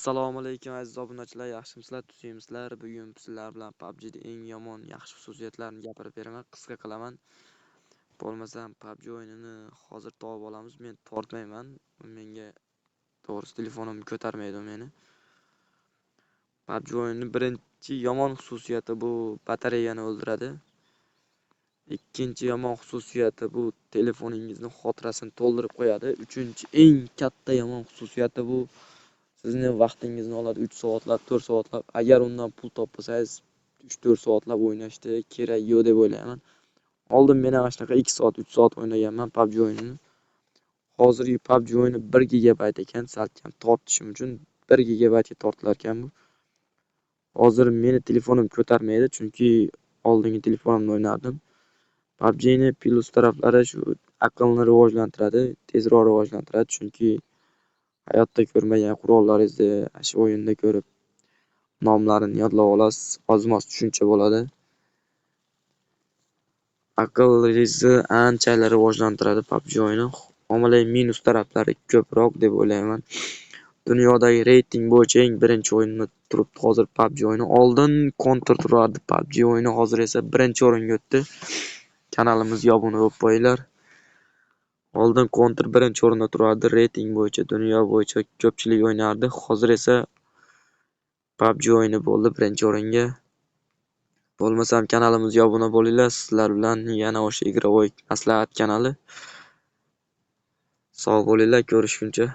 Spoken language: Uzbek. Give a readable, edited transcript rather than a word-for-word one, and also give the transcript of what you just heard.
Assalomu alaykum aziz obunachilar, yaxshimisizlar, tuzingmisizlar? Bugun sizlar bilan PUBG'da eng yomon, yaxshi xususiyatlarini gapirib beraman. Qisqa qilaman. Bo'lmasam PUBG o'yinini hozir topib olamiz. Men tortmayman. Menga to'g'risi telefonim ko'tarmaydi meni. PUBG o'yinining birinchi yomon xususiyati bu batareyani o'ldiradi. Ikkinchi yomon xususiyati bu telefoningizni xotirasini to'ldirib qo'yadi. Uchinchi eng katta yomon xususiyati bu sizni vaqtingizni oladi 3 soatlab, 4 soatlab. Agar undan pul topsangiz 3-4 soatlab o'ynashda kerak yo'q deb o'ylayman. Oldin men ana shunaqa 2 soat, 3 soat o'ynaganman PUBG o'yinini. Hozirgi PUBG o'yini 1 gigabayt ekan, salkam tortishim uchun 1 gigabaytga tortilar ekan bu. Hozir meni telefonim ko'tarmaydi, chunki oldingi telefonimda o'ynardim. PUBG ni plus taraflari shu aqlni rivojlantiradi, tezroq rivojlantiradi, chunki hayotda ko'rmagan qurollaringizni shu o'yinda ko'rib nomlarini yodlab olasiz. Ozmoz tushuncha bo'ladi. Aqlingizni anchalik rivojlantiradi PUBG o'yini. Ommaviy minus taraflari ko'proq deb o'ylayman. Dunyodagi reyting bo'yicha eng birinchi o'yinda turibdi hozir PUBG o'yini. Oldin Counter turardi PUBG o'yini, hozir esa birinchi o'ringa o'tdi. Kanalimizga obuna bo'lib qo'yinglar. Oldin Counter birinchi o'rinda turardi reyting bo'yicha, dunyo bo'yicha ko'pchilik o'ynardi. Hozir esa PUBG o'yini bo'ldi birinchi o'ringa. Bo'lmasam kanalimizga obuna bo'linglar. Sizlar bilan yana o'sha Igrovoy maslahat kanali. Sog' bo'linglar, ko'rishguncha.